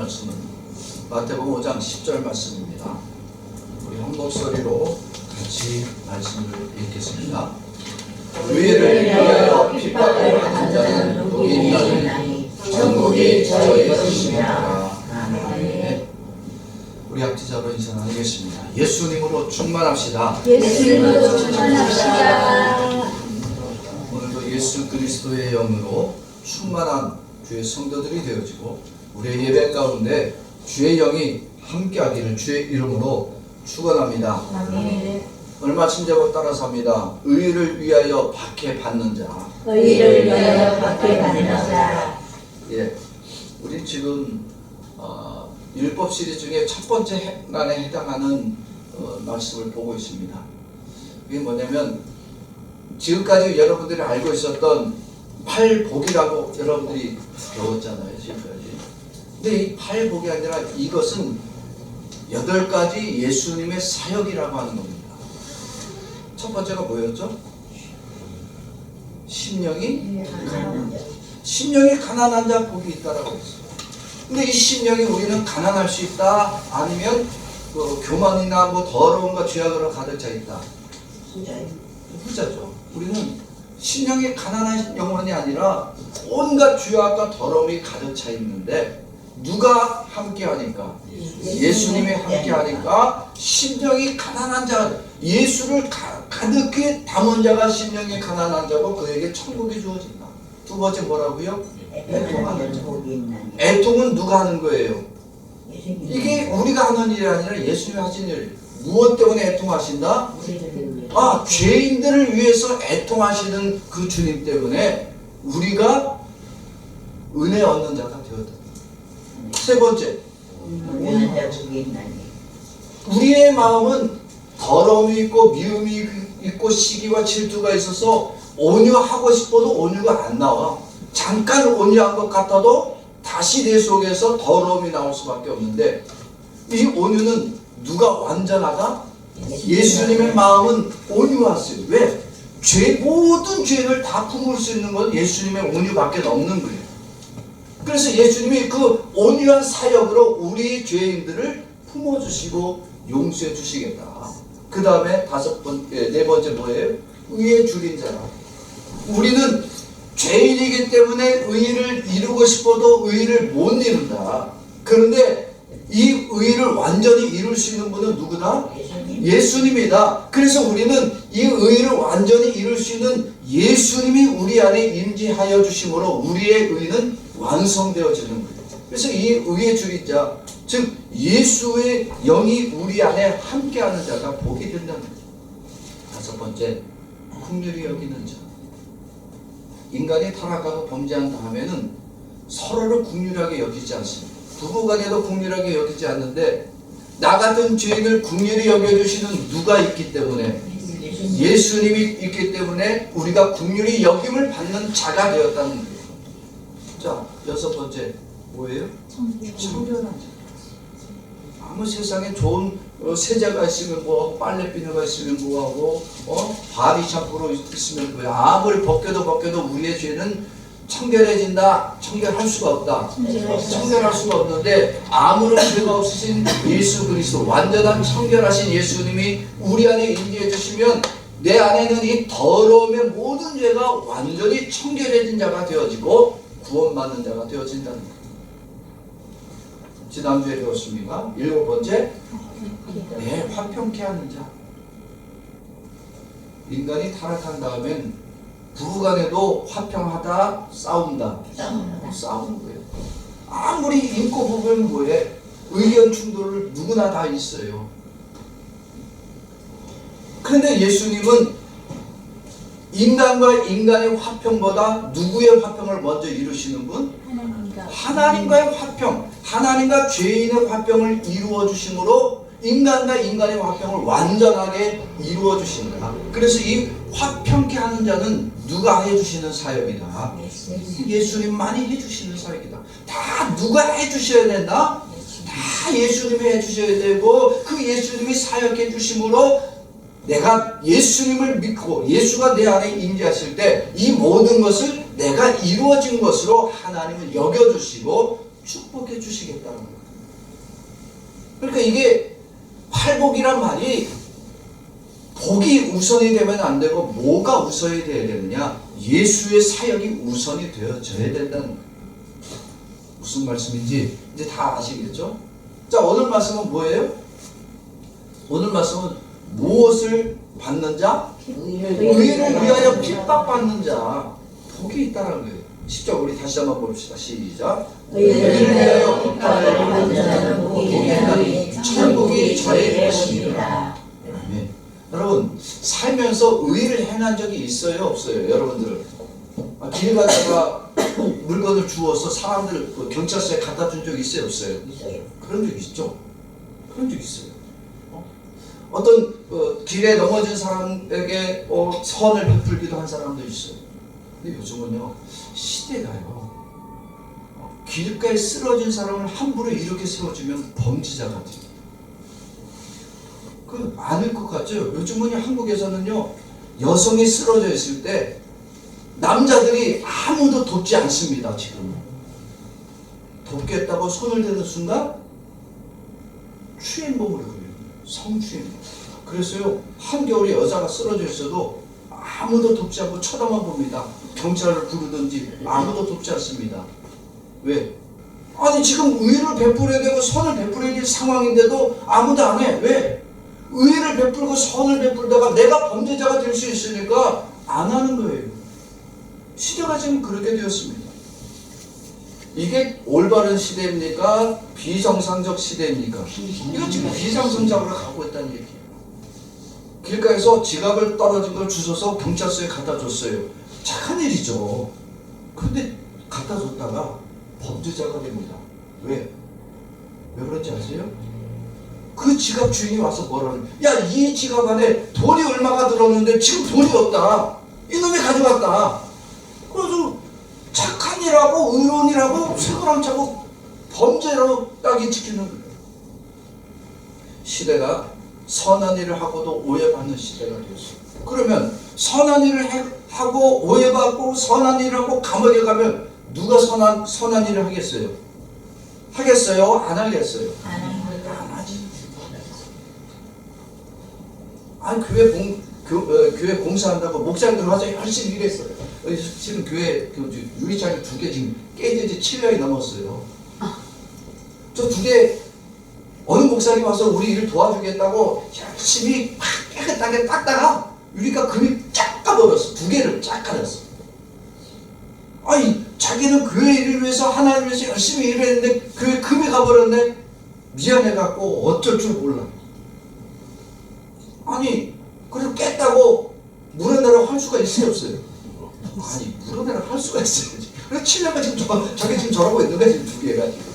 말씀은 마태복음 5장 10절 말씀입니다. 우리 한 목소리로 같이 말씀을 읽겠습니다. 의를 위하여 핍박을 받는 자는 복이 있나니 천국이 저희 것이니라. 아멘. 우리 앞뒤자로 인사 나누겠습니다. 예수님으로 충만합시다. 예수님으로 충만합시다. 오늘도 예수 그리스도의 영으로 충만한 주의 성도들이 되어지고 우리의 예배 가운데 주의 영이 함께하기를 주의 이름으로 축원합니다. 아멘. 오늘 말씀 제목 따라서 합니다. 의를 위하여 박해받는 자. 의를 위하여 박해받는 자. 예, 우리 지금 율법 시리즈 중에 첫 번째 행간에 해당하는 말씀을 보고 있습니다. 이게 뭐냐면 지금까지 여러분들이 알고 있었던 팔복이라고 여러분들이 배웠잖아요, 지금까지. 근데 이 팔복이 아니라 이것은 8가지 예수님의 사역이라고 하는 겁니다. 첫 번째가 뭐였죠? 심령이 가난한 자 복이 있다라고 했어요. 근데 이 심령이 우리는 가난할 수 있다, 아니면 교만이나 더러움과 죄악으로 가득 차 있다. 후자죠. 우리는 심령이 가난한 영혼이 아니라 온갖 죄악과 더러움이 가득 차 있는데 누가 함께 하니까? 예수님이 함께 하니까 심령이 가난한 자, 예수를 가득히 담은 자가 심령이 가난한 자고 그에게 천국이 주어진다. 두 번째 뭐라고요? 애통하는 자. 애통은 누가 하는 거예요? 이게 우리가 하는 일이 아니라 예수님이 하신 일. 무엇 때문에 애통하신다? 죄인들을 위해서 애통하시는 그 주님 때문에 우리가 은혜 얻는 자가 되었다. 세 번째, 우리의 마음은 더러움이 있고 미움이 있고 시기와 질투가 있어서 온유하고 싶어도 온유가 안 나와. 잠깐 온유한 것 같아도 다시 내 속에서 더러움이 나올 수밖에 없는데, 이 온유는 누가 완전하다? 예수님의 마음은 온유하세요. 왜? 모든 죄를 다 품을 수 있는 건 예수님의 온유밖에 없는 거예요. 그래서 예수님이 그 온유한 사역으로 우리 죄인들을 품어주시고 용서해 주시겠다. 그 다음에 네 번째 뭐예요? 의에 줄인 자라. 우리는 죄인이기 때문에 의를 이루고 싶어도 의를 못 이룬다. 그런데 이 의를 완전히 이룰 수 있는 분은 누구다? 예수님이다. 그래서 우리는 이 의를 완전히 이룰 수 있는 예수님이 우리 안에 임재하여 주심으로 우리의 의는 완성되어지는 거예요. 그래서 이 의의 줄인 자, 즉 예수의 영이 우리 안에 함께하는 자가 복이 된다는 거죠. 다섯 번째, 긍휼히 여기는 자. 인간이 타락하고 범죄한 다음에는 서로를 긍휼하게 여기지 않습니다. 부부간에도 긍휼하게 여기지 않는데 나 같은 죄인을 긍휼히 여겨주시는 누가 있기 때문에, 예수님이 있기 때문에 우리가 긍휼히 여김을 받는 자가 되었다는 거예요. 자, 여섯 번째 뭐예요? 청결한 자. 아무 세상에 좋은 세제가 있으면 뭐하고, 빨래 비누가 있으면 뭐하고, 바디 샴푸로 있으면 뭐야. 아무리 벗겨도 우리의 죄는 청결해진다, 청결할 수가 없다. 청결할 수가 없는데 아무런 죄가 없으신 예수 그리스도, 완전한 청결하신 예수님이 우리 안에 임재해 주시면 내 안에는 이 더러움의 모든 죄가 완전히 청결해진 자가 되어지고 구원받는 자가 되어진다는 거예요. 지난주에 배웠습니다. 일곱 번째, 화평케 하는 자. 인간이 타락한 다음엔 부부간에도 화평하다, 싸운다. 싸우는 거예요. 아무리 인고 부부면 뭐해? 의견 충돌을 누구나 다 있어요. 그런데 예수님은 인간과 인간의 화평보다 누구의 화평을 먼저 이루시는 분? 하나님과의 화평, 하나님과 죄인의 화평을 이루어 주심으로 인간과 인간의 화평을 완전하게 이루어 주신다. 그래서 이 화평케 하는 자는 누가 해주시는 사역이다? 예수님만이 해주시는 사역이다. 다 누가 해주셔야 된다? 다 예수님이 해주셔야 되고, 그 예수님이 사역해 주심으로 내가 예수님을 믿고 예수가 내 안에 임재하실 때 이 모든 것을 내가 이루어진 것으로 하나님은 여겨주시고 축복해 주시겠다는 거예요. 그러니까 이게 팔복이란 말이 복이 우선이 되면 안 되고 뭐가 우선이 되어야 되느냐? 예수의 사역이 우선이 되어져야 된다는 거예요. 무슨 말씀인지 이제 다 아시겠죠? 자, 오늘 말씀은 뭐예요? 오늘 말씀은 무엇을 받는 자? 의를 위하여 핍박받는 자. 복이 있다는 거예요. 10절 우리 다시 한번 봅시다. 시작. 의를 위하여 핍박을 받는 자는 복이 있나니 천국이 저의 것입니다. 아멘. 여러분, 살면서 의를 행한 적이 있어요? 없어요? 여러분들은 길 가다가 물건을 주워서 사람들 경찰서에 갖다 준 적 있어요? 없어요? 그런 적 있죠? 그런 적 있어요. 어떤 길에 넘어진 사람에게 선을 베풀기도 한 사람도 있어요. 근데 요즘은요, 시대가요, 길가에 쓰러진 사람을 함부로 이렇게 세워주면 범죄자가 돼요. 그 아닐 것 같죠? 요즘은 한국에서는요, 여성이 쓰러져 있을 때 남자들이 아무도 돕지 않습니다. 지금 돕겠다고 손을 대는 순간 추행범으로 걸려요. 성추행. 그래서요, 한겨울에 여자가 쓰러져 있어도 아무도 돕지 않고 쳐다만 봅니다. 경찰을 부르든지 아무도 돕지 않습니다. 왜? 아니 지금 의를 베풀어야 되고 선을 베풀어야 될 상황인데도 아무도 안 해. 왜? 의를 베풀고 선을 베풀다가 내가 범죄자가 될 수 있으니까 안 하는 거예요. 시대가 지금 그렇게 되었습니다. 이게 올바른 시대입니까? 비정상적 시대입니까? 이거 지금 비정상적으로 가고 있다는 얘기예요. 길가에서 지갑을 떨어진 걸 주워서 경찰서에 갖다 줬어요. 착한 일이죠. 근데 갖다 줬다가 범죄자가 됩니다. 왜? 왜 그런지 아세요? 그 지갑 주인이 와서 뭐라는 거야? 야, 이 지갑 안에 돈이 얼마가 들었는데 지금 돈이 없다. 이놈이 가져갔다. 그래서 착한 일하고 의로운이라고 세고랑 차고 범죄로 딱이 지키는 거예요. 시대가 선한 일을 하고도 오해받는 시대가 되었어요. 그러면 선한 일을 하고 오해받고 선한 일을 하고 감옥에 가면 누가 선한 일을 하겠어요? 하겠어요? 안 하겠어요? 안 하지. 아니 교회 공사한다고 목사님들 와서 열심히 일했어요. 지금 교회 유리창이 2개 지금 깨진 지 7년이 넘었어요. 저 2개 어느 목사님 와서 우리 일 도와주겠다고 열심히 막 깨끗하게 닦다가 유리가 금이 쫙 까버렸어. 2개를 쫙 까졌어. 아니 자기는 교회 일을 위해서 하나님을 위해서 열심히 일을 했는데 교회 금이 가버렸네. 미안해갖고 어쩔 줄 몰라. 아니 그래도 깼다고 물어내라고 할 수가 있어요 없어요? 아니 물어내라고 할 수가 있어야지. 그래서 7년간 지금 저게 지금 저러고 있는 거야 지금 2개가 지금.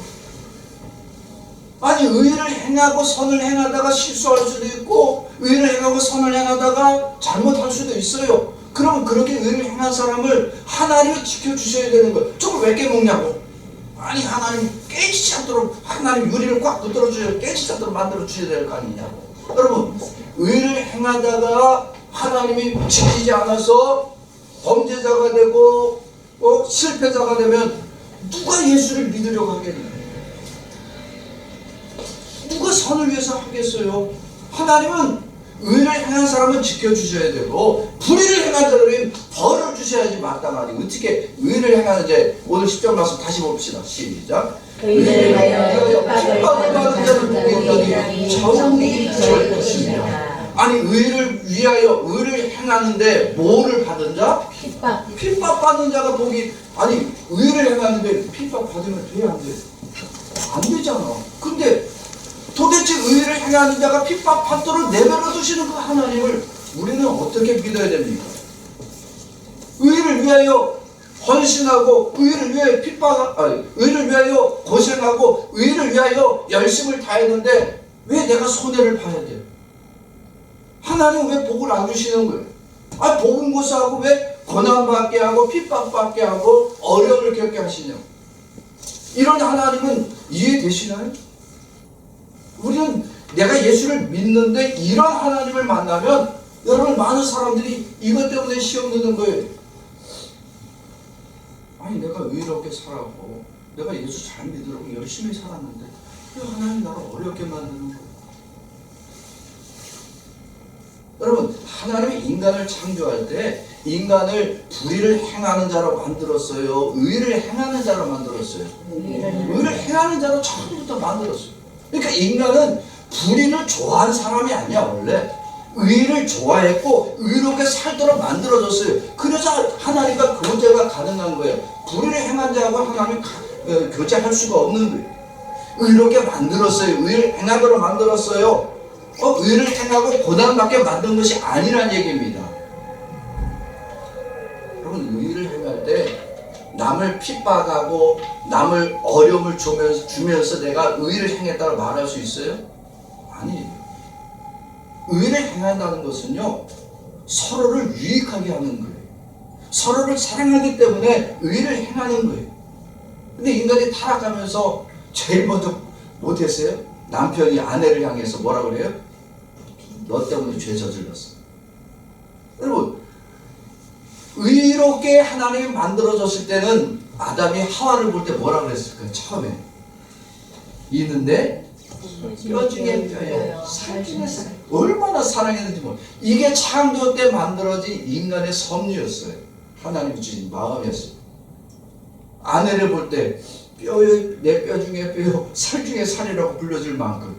아니 의를 행하고 선을 행하다가 실수할 수도 있고 의를 행하고 선을 행하다가 잘못할 수도 있어요. 그러면 그렇게 의를 행한 사람을 하나님이 지켜주셔야 되는 거예요. 저걸 왜 깨먹냐고. 아니 하나님 깨지지 않도록 하나님 유리를 꽉 붙들어 주셔야 깨지지 않도록 만들어 주셔야 될 거 아니냐고. 여러분 의를 행하다가 하나님이 지키지 않아서 범죄자가 되고 실패자가 되면 누가 예수를 믿으려고 하겠느냐. 누가 선을 위해서 하겠어요? 하나님은 의를 행한 사람은 지켜주셔야 되고 불의를 행한 자들은 벌을 주셔야지 마땅하니 어떻게 의를 행하는지 오늘 10절 말씀 다시 봅시다. 시작. 의를 위하여 핍박을 받는 자는 복이 있나니 천국이 저의 것입니다. 아니 의를 위하여 의를 행하는데 뭐를 받은 자? 핍박 받는 자가 복이. 아니 의를 행하는데 핍박 받으면 돼 안 돼? 안 되잖아. 근데 도대체 의를 행하는 자가 핍박 받도록 내버려 두시는 그 하나님을 우리는 어떻게 믿어야 됩니까? 의를 위하여 헌신하고 의를 위하여 의를 위하여 고생하고 의를 위하여 열심을 다했는데 왜 내가 손해를 봐야 돼? 하나님 왜 복을 안 주시는 거예요? 아 복은 고사하고 왜 고난받게 하고 핍박받게 하고 어려움을 겪게 하시냐고. 이런 하나님은 이해되시나요? 우리는 내가 예수를 믿는데 이런 하나님을 만나면 여러분 많은 사람들이 이것 때문에 시험 드는 거예요. 아니 내가 의롭게 살았고 내가 예수 잘 믿으려고 열심히 살았는데 왜 하나님 나를 어렵게 만드는 거예요? 여러분, 하나님이 인간을 창조할 때 인간을 불의를 행하는 자로 만들었어요? 의를 행하는 자로 만들었어요? 의를 행하는 자로 처음부터 만들었어요. 그러니까 인간은 불의를 좋아하는 사람이 아니야. 원래 의를 좋아했고 의롭게 살도록 만들어졌어요. 그래서 하나님과 교제가 가능한 거예요. 불의를 행한 자하고 하나님이 교제할 수가 없는 거예요. 의롭게 만들었어요. 의를 행하도록 만들었어요. 의를 행하고 고난받게 만든 것이 아니란 얘기입니다. 여러분, 의를 행할 때 남을 핍박하고 남을 어려움을 주면서 내가 의를 행했다고 말할 수 있어요? 아니에요. 의를 행한다는 것은요, 서로를 유익하게 하는 거예요. 서로를 사랑하기 때문에 의를 행하는 거예요. 근데 인간이 타락하면서 제일 먼저 못했어요? 남편이 아내를 향해서 뭐라 그래요? 너 때문에 죄 저질렀어. 여러분, 의롭게 하나님이 만들어졌을 때는 아담이 하와를 볼 때 뭐라 그랬을까요? 처음에 있는데 뼈 중에 뼈예요. 살 중에 살. 얼마나 사랑했는지 몰라. 이게 창조 때 만들어진 인간의 섭리였어요. 하나님이 주신 마음이었어요. 아내를 볼 때 내 뼈 중에 뼈요, 살 중에 살이라고 불러줄 만큼.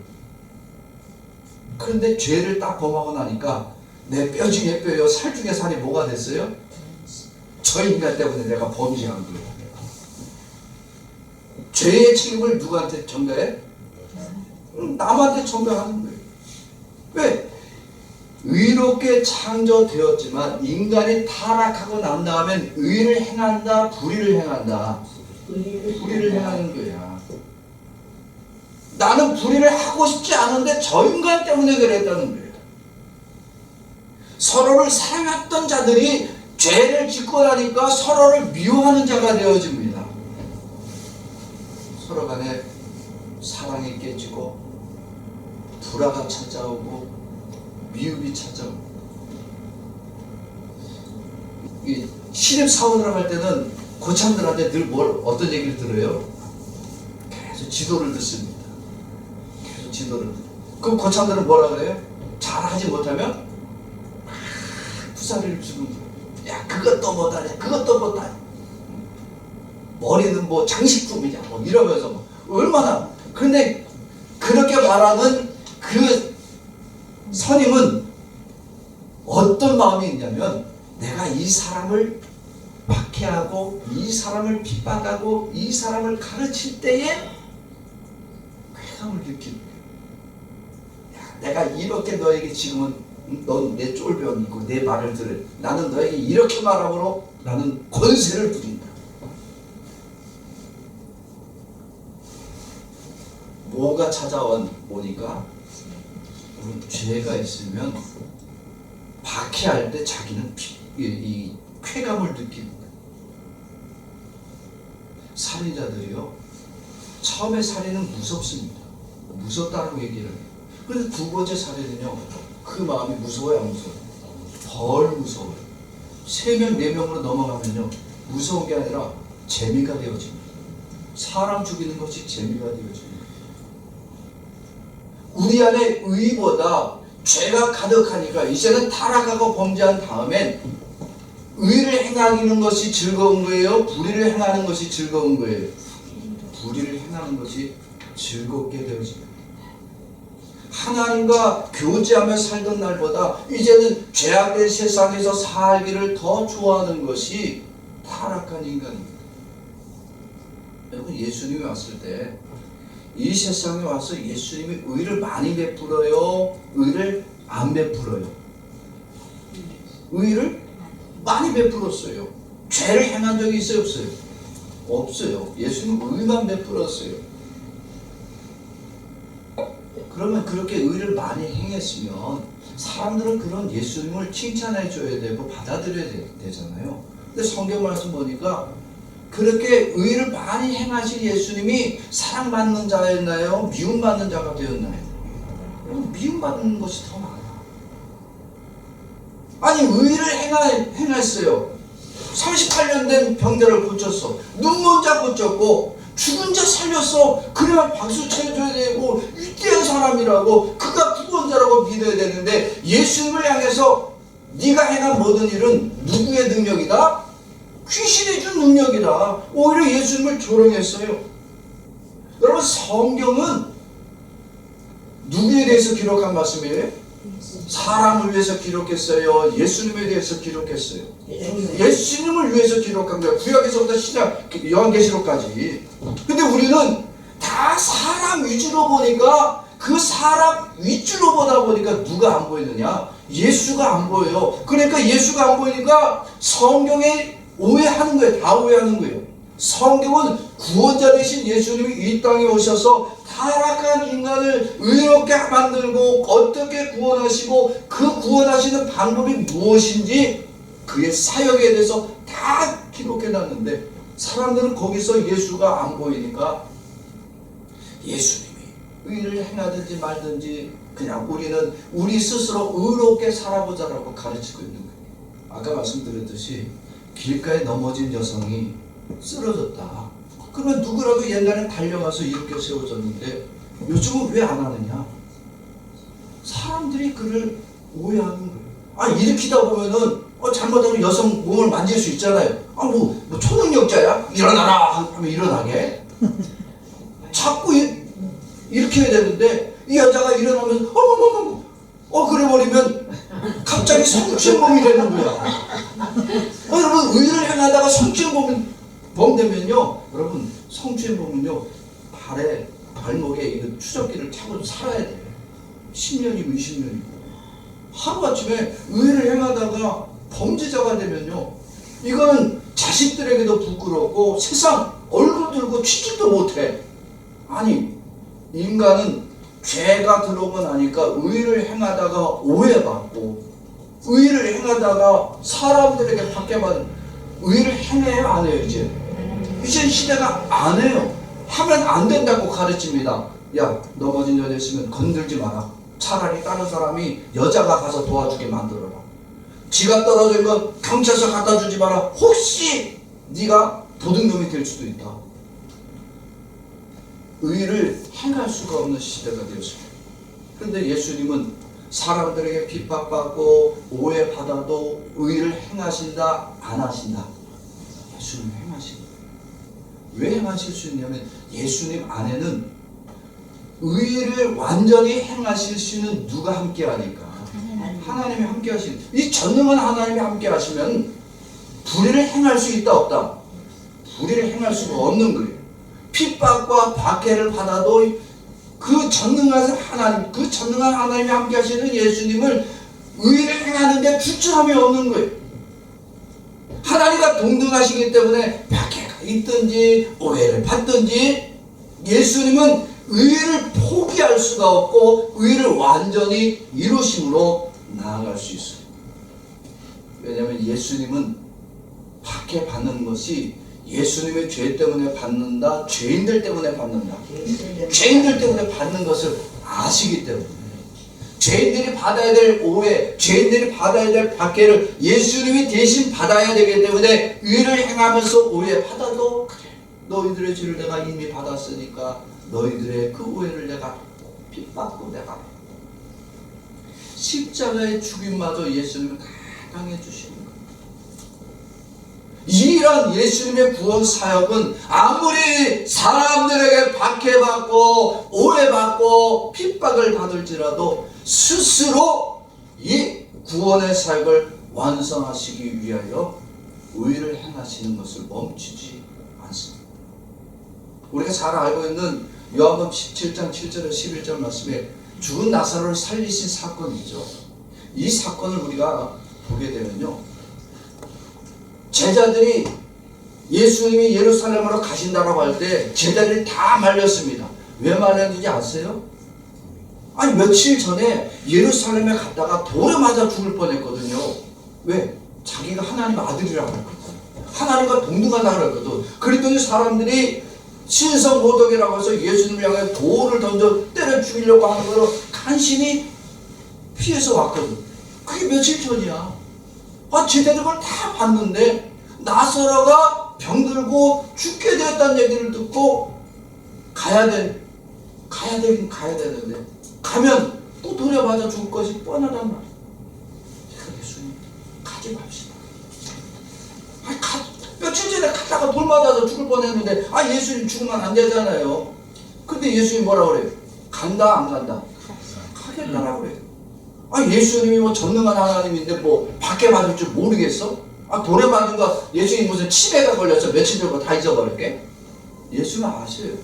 그런데 죄를 딱 범하고 나니까 내 뼈 중에 뼈요, 살 중에 살이 뭐가 됐어요? 저 인간 때문에 내가 범죄한 거예요. 죄의 책임을 누구한테 전가해? 남한테 전가하는 거예요. 왜? 의롭게 창조되었지만 인간이 타락하고 난 다음엔 의를 행한다, 불의를 행한다. 불의를 행하는 거야. 나는 불의를 하고 싶지 않은데 저 인간 때문에 그랬다는 거예요. 서로를 사랑했던 자들이 죄를 짓고 나니까 서로를 미워하는 자가 되어집니다. 서로 간에 사랑이 깨지고 불화가 찾아오고 미움이 찾아오고. 이 신입사원을 할 때는 고참들한테 늘 어떤 얘기를 들어요? 계속 지도를 듣습니다. 계속 지도를 듣고. 그럼 고참들은 뭐라 그래요? 잘하지 못하면 부사리를 주는 거예요. 야, 그것도 못하냐, 그것도 못하냐. 머리는 뭐 장식품이냐, 뭐 이러면서 뭐 얼마나. 근데 그렇게 말하는 그 선임은 어떤 마음이 있냐면, 내가 이 사람을 박해하고 이 사람을 핍박하고 이 사람을 가르칠 때에 쾌감을 느끼는 거예요. 야, 내가 이렇게 너에게 지금은 넌 내 쫄병이고 내 말을 들어. 나는 너에게 이렇게 말함으로 나는 권세를 부린다. 뭐가 찾아오니까 죄가 있으면 박해할 때 자기는 이 쾌감을 느끼는 거예요. 살인자들이요, 처음에 살인은 무섭습니다. 무섭다고 얘기를 해요. 그런데 두 번째 살인은요, 그 마음이 무서워요, 안 무서워요? 덜 무서워요. 3명, 4명으로 넘어가면요, 무서운 게 아니라 재미가 되어집니다. 사람 죽이는 것이 재미가 되어집니다. 우리 안에 의보다 죄가 가득하니까 이제는 타락하고 범죄한 다음엔 의를 행하는 것이 즐거운 거예요? 불의를 행하는 것이 즐거운 거예요? 불의를 행하는 것이 즐겁게 되어집니다. 하나님과 교제하며 살던 날보다 이제는 죄악된 세상에서 살기를 더 좋아하는 것이 타락한 인간입니다. 여러분, 예수님이 왔을 때 이 세상에 와서 예수님이 의를 많이 베풀어요? 의를 안 베풀어요? 의를 많이 베풀었어요. 죄를 행한 적이 있어요, 없어요? 없어요. 예수님은 의만 베풀었어요. 그러면 그렇게 의를 많이 행했으면 사람들은 그런 예수님을 칭찬해 줘야 되고 받아들여야 되잖아요. 근데 성경 말씀 보니까 그렇게 의를 많이 행하신 예수님이 사랑받는 자였나요? 미움받는 자가 되었나요? 미움받는 것이 더 많아. 아니, 의를 행했어요. 38년 된 병자를 고쳤어. 눈먼 자 고쳤고, 죽은 자 살렸어. 그래야 박수 쳐줘야 되고 위대한 사람이라고, 그가 구원자라고 믿어야 되는데, 예수님을 향해서 네가 행한 모든 일은 누구의 능력이다? 귀신이 준 능력이다. 오히려 예수님을 조롱했어요. 여러분, 성경은 누구에 대해서 기록한 말씀이에요? 사람을 위해서 기록했어요? 예수님에 대해서 기록했어요? 예수님을 위해서 기록한 거예요. 구약에서부터 신약, 요한계시록까지. 근데 우리는 다 사람 위주로 보니까, 그 사람 위주로 보다 보니까 누가 안 보이느냐? 예수가 안 보여요. 그러니까 예수가 안 보이니까 성경에 오해하는 거예요. 다 오해하는 거예요. 성경은 구원자 되신 예수님이 이 땅에 오셔서 타락한 인간을 의롭게 만들고 어떻게 구원하시고 그 구원하시는 방법이 무엇인지 그의 사역에 대해서 다 기록해놨는데, 사람들은 거기서 예수가 안 보이니까 예수님이 의를 행하든지 말든지 그냥 우리는 우리 스스로 의롭게 살아보자라고 가르치고 있는 거예요. 아까 말씀드렸듯이 길가에 넘어진 여성이 쓰러졌다. 그러면 누구라도 옛날엔 달려가서 일으켜 세워졌는데 요즘은 왜 안 하느냐? 사람들이 그를 오해하는 거예요. 아, 일으키다 보면은 잘못하면 여성 몸을 만질 수 있잖아요. 아, 뭐 초능력자야? 일어나라 하면 일어나게. 자꾸 일으켜야 되는데 이 여자가 일어나면 그래버리면 갑자기 성추행범이 되는 거야. 여러분, 의를 행하다가 성추행범 되면요, 여러분, 성추행범은요 발목에 이거 추적기를 차고 살아야 돼. 10년이고 20년이고. 하루아침에 의를 행하다가 범죄자가 되면요, 이거는 자식들에게도 부끄럽고 세상 얼굴 들고 취직도 못해. 아니, 인간은 죄가 들어오고 나니까 의를 행하다가 오해받고, 의를 행하다가 사람들에게 박해받는, 의를 행해요 안 해요? 이제 시대가 안 해요. 하면 안 된다고 가르칩니다. 야, 넘어진 여자 있으면 건들지 마라. 차라리 다른 사람이, 여자가 가서 도와주게 만들어라. 지가 떨어진 거 경찰서 갖다 주지 마라. 혹시 네가 도둑놈이 될 수도 있다. 의를 행할 수가 없는 시대가 되었습니다. 그런데 예수님은 사람들에게 핍박받고 오해받아도 의를 행하신다, 안 하신다? 예수님 행하신다. 왜 행하실 수 있냐면 예수님 안에는 의를 완전히 행하실 수 있는 누가 함께 하니까? 하나님이 함께 하시는, 이 전능한 하나님이 함께 하시면 불의를 행할 수 있다, 없다? 불의를 행할 수가 없는 거예요. 핍박과 박해를 받아도 그 전능한 하나님이 함께 하시는 예수님을 의를 행하는데 주저함이 없는 거예요. 하나님과 동등하시기 때문에 박해가 있든지 오해를 받든지 예수님은 의를 포기할 수가 없고 의를 완전히 이루심으로 나아갈 수 있어요. 왜냐하면 예수님은 박해받는 것이 예수님의 죄 때문에 받는다, 죄인들 때문에 받는다. 죄인들 때문에 받는 것을 아시기 때문에, 죄인들이 받아야 될 오해, 죄인들이 받아야 될 박해를 예수님이 대신 받아야 되기 때문에 의를 행하면서 오해 받아도, 그래, 너희들의 죄를 내가 이미 받았으니까 너희들의 그 오해를 내가 핍박고 내가 십자가의 죽임마저 예수님은 다 당해주시는 거예요. 이런 예수님의 구원 사역은 아무리 사람들에게 박해받고 오해받고 핍박을 받을지라도 스스로 이 구원의 사역을 완성하시기 위하여 의를 행하시는 것을 멈추지 않습니다. 우리가 잘 알고 있는 요한복음 17장 7절에 11절 말씀에 죽은 나사로를 살리신 사건이죠. 이 사건을 우리가 보게 되면요, 제자들이 예수님이 예루살렘으로 가신다라고 할 때 제자들이 다 말렸습니다. 왜 말렸는지 아세요? 아니, 며칠 전에 예루살렘에 갔다가 돌에 맞아 죽을 뻔했거든요. 왜? 자기가 하나님 아들이라고 했거든. 하나님과 동등하다고 했거든. 그랬더니 사람들이 신성모독이라고 해서 예수님을 향해 돌을 던져 때려 죽이려고 하는 걸 간신히 피해서 왔거든. 그게 며칠 전이야. 제자들 그걸 다 봤는데 나사로가 병들고 죽게 되었다는 얘기를 듣고 가야 되긴 가야 되는데 가면 또 돌려맞아 죽을 것이 뻔하단 말이에요. 예수님 가지 맙시다. 며칠 전에 갔다가 돌 맞아서 죽을 뻔했는데 예수님 죽으면 안 되잖아요. 근데 예수님 뭐라 그래요? 간다 안 간다? 가겠다라고 그래요. 예수님이 뭐 전능한 하나님인데 뭐 밖에 맞을 줄 모르겠어? 돌에 맞은 거 예수님 무슨 치매가 걸려서 며칠 전에 다 잊어버릴게? 예수는 아셔요.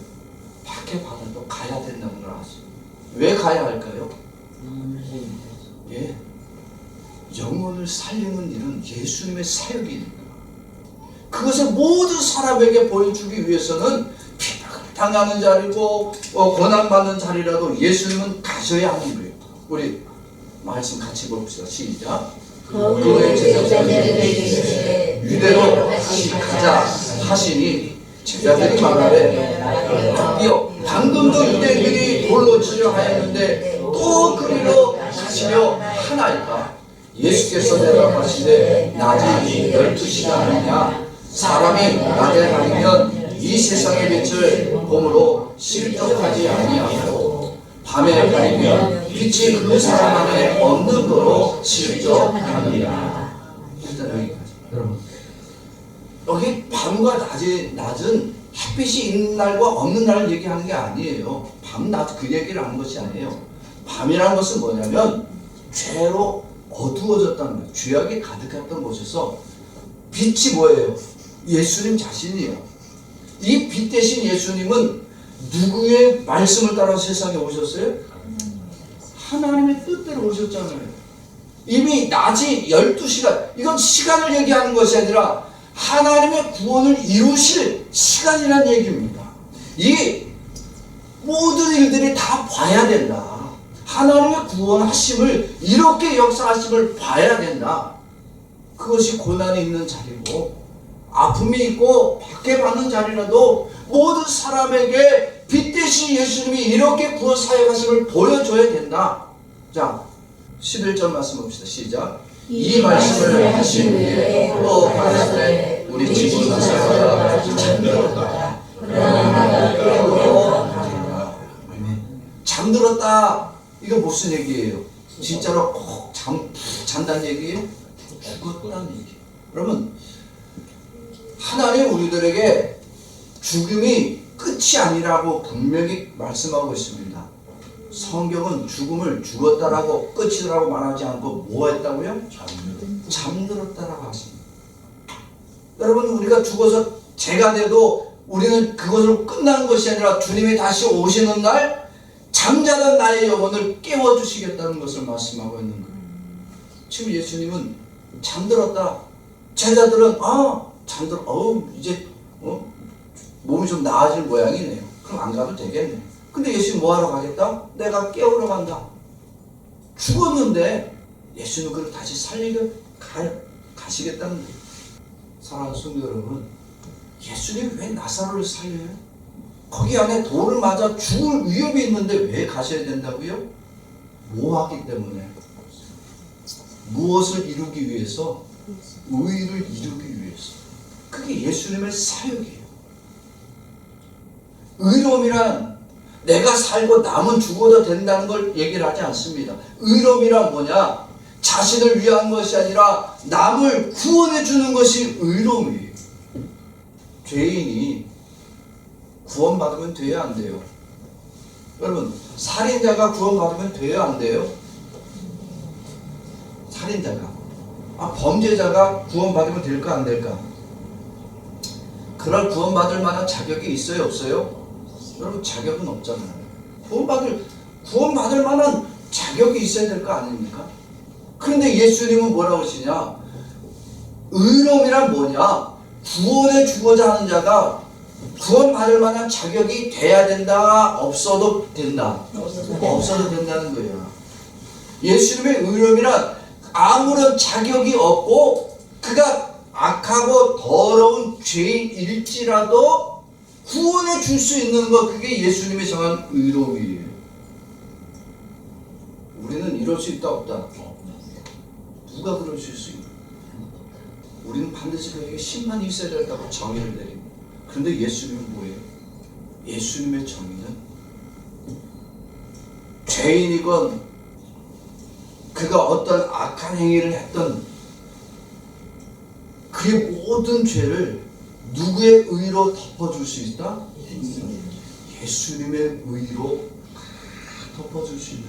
밖에 받아도 가야 된다는 걸 아세요. 왜 가야 할까요? 예, 영혼을 살리는 일은 예수님의 사역이니까. 그것을 모든 사람에게 보여주기 위해서는 핍박을 당하는 자리고 고난받는 자리라도 예수님은 가셔야 하는 거예요. 우리 말씀 같이 봅시다. 시작. 그의 제자들에게 유대로 다시 가자 하시니 제자들이 말하되 드디어 방금도 유대인들이 돌로 치려 하였는데 또 그리로 가시려 하나이까. 예수께서 대답하시되 낮이 12시가 아니냐. 사람이 낮에 다니면 이 세상의 빛을 봄으로 실족하지 아니하고 밤에 다니면 빛이 그 사람 안에 없는 거로 실족하느니라. 일단 여기까지. 여러분, 여기 밤과 낮은 햇빛이 있는 날과 없는 날을 얘기하는 게 아니에요. 밤, 낮 그 얘기를 하는 것이 아니에요. 밤이라는 것은 뭐냐면 죄로 어두워졌다는 거예요. 죄악이 가득했던 곳에서 빛이 뭐예요? 예수님 자신이에요. 이 빛 대신 예수님은 누구의 말씀을 따라 세상에 오셨어요? 하나님의 뜻대로 오셨잖아요. 이미 낮이 12시간, 이건 시간을 얘기하는 것이 아니라 하나님의 구원을 이루실 시간이라는 얘기입니다. 이 모든 일들이 다 봐야 된다. 하나님의 구원하심을, 이렇게 역사하심을 봐야 된다. 그것이 고난이 있는 자리고 아픔이 있고 박해 받는 자리라도 모든 사람에게 빛 대신 예수님이 이렇게 구원 사역하심을 보여줘야 된다. 자, 11절 말씀 봅시다. 시작. 이 말씀을 하신 후에 또 가라사대 우리 집은 가사가 잠들었다. 잠들었다. 이거 무슨 얘기예요? 진짜로 꼭 잔다는 얘기예요? 죽었다는 얘기예요. 여러분, 하나님 우리들에게 죽음이 끝이 아니라고 분명히 말씀하고 있습니다. 성경은 죽음을 죽었다라고 끝이라고 말하지 않고 뭐 했다고요? 잠들었다라고 하십니다. 여러분, 우리가 죽어서 죄가 돼도 우리는 그것으로 끝나는 것이 아니라 주님이 다시 오시는 날 잠자던 나의 영혼을 깨워주시겠다는 것을 말씀하고 있는 거예요. 지금 예수님은 잠들었다. 제자들은 이제 몸이 좀 나아질 모양이네요. 그럼 안 가도 되겠네. 근데 예수님 뭐하러 가겠다? 내가 깨우러 간다. 죽었는데 예수님은 그걸 다시 살리려 가시겠다는 거예요. 사랑하는 성도 여러분, 예수님이 왜 나사로를 살려요? 거기 안에 돌을 맞아 죽을 위협이 있는데 왜 가셔야 된다고요? 뭐 하기 때문에? 무엇을 이루기 위해서? 의를 이루기 위해서. 그게 예수님의 사역이에요. 의로움이란 내가 살고 남은 죽어도 된다는 걸 얘기를 하지 않습니다. 의로움이란 뭐냐? 자신을 위한 것이 아니라 남을 구원해 주는 것이 의로움이에요. 죄인이 구원받으면 돼야 안 돼요? 여러분, 살인자가 구원받으면 돼야 안 돼요? 살인자가, 범죄자가 구원받으면 될까 안 될까? 그럴 구원받을 만한 자격이 있어요 없어요? 여러분, 자격은 없잖아요. 구원받을 만한 자격이 있어야 될 거 아닙니까? 그런데 예수님은 뭐라고 하시냐? 의로움이란 뭐냐? 구원해 주고자 하는 자가 구원받을 만한 자격이 돼야 된다, 없어도 된다? 없어도 된다는 거예요. 예수님의 의로움이란 아무런 자격이 없고 그가 악하고 더러운 죄인일지라도 구원해 줄 수 있는 것, 그게 예수님이 정한 의로움이에요. 우리는 이럴 수 있다 없다? 누가 그럴 수 있어요? 우리는 반드시 그에게 심판이 있어야 된다고 정의를 내립니다. 그런데 예수님은 뭐예요? 예수님의 정의는 죄인이건 그가 어떤 악한 행위를 했던 그의 모든 죄를 누구의 의로 덮어줄 수 있다? 예수님의 의로 덮어줄 수 있는,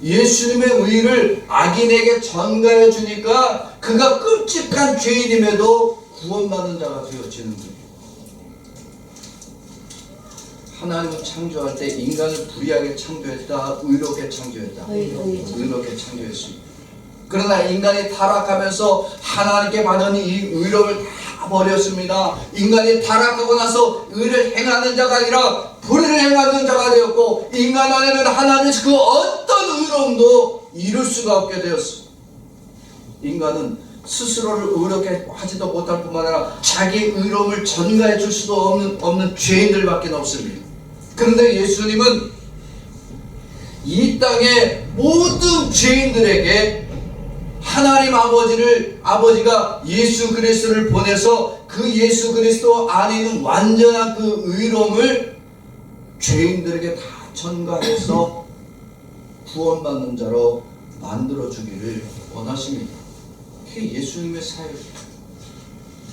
예수님의 의를 악인에게 전가해 주니까 그가 끔찍한 죄인임에도 구원받는 자가 되어지는 거예요. 하나님은 창조할 때 인간을 불의하게 창조했다, 의롭게 창조했다. 의롭게 창조했습니다. 그러나 인간이 타락하면서 하나님께 받은 이 의로움을 다 버렸습니다. 인간이 타락하고 나서 의를 행하는 자가 아니라 불의를 행하는 자가 되었고, 인간 안에는 하나님의 그 어떤 의로움도 이룰 수가 없게 되었습니다. 인간은 스스로를 의롭게 하지도 못할 뿐만 아니라 자기 의로움을 전가해 줄 수도 없는 죄인들밖에 없습니다. 그런데 예수님은 이 땅의 모든 죄인들에게 하나님 아버지가 예수 그리스도를 보내서 그 예수 그리스도 안에 있는 완전한 그 의로움을 죄인들에게 다 전가해서 구원받는 자로 만들어주기를 원하십니다. 그게 예수님의 사역입니다.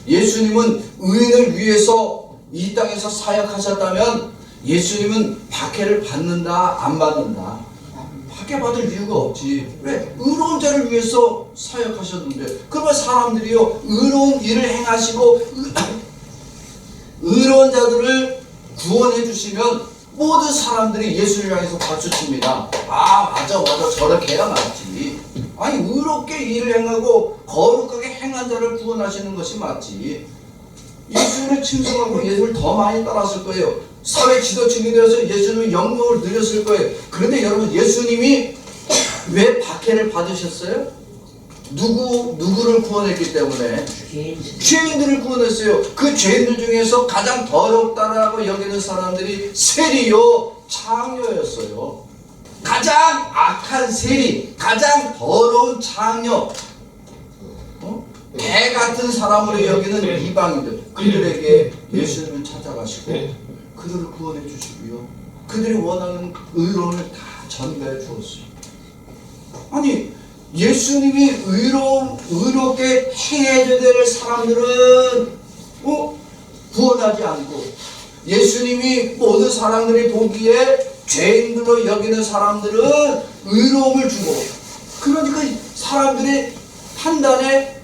예수님은 의인을 위해서 이 땅에서 사역하셨다면 예수님은 박해를 받는다, 안 받는다? 박해받을 이유가 없지. 왜? 의로운 자를 위해서 사역하셨는데. 그러면 사람들이요, 의로운 일을 행하시고 의로운 자들을 구원해 주시면 모든 사람들이 예수를 향해서 박수칩니다. 아, 맞아, 저렇게 해야 맞지. 아니, 의롭게 일을 행하고 거룩하게 행한 자를 구원하시는 것이 맞지. 예수를 칭송하고 예수를 더 많이 따랐을 거예요. 사회 지도층이 되어서 예수님의 영광을 누렸을 거예요. 그런데 여러분, 예수님이 왜 박해를 받으셨어요? 누구를 구원했기 때문에? 죄인들을 구원했어요. 그 죄인들 중에서 가장 더럽다라고 여기는 사람들이 세리요, 창녀였어요. 가장 악한 세리, 가장 더러운 창녀, 개 같은 사람으로 여기는 이방인들, 그들에게 예수님을 찾아가시고 그들을 구원해 주시고요, 그들이 원하는 의로움을 다 전가해 주었어요. 아니, 예수님이 의롭게 행해야 될 사람들은 구원하지 않고, 예수님이 모든 사람들이 보기에 죄인들로 여기는 사람들은 의로움을 주고, 그러니까 사람들의 판단에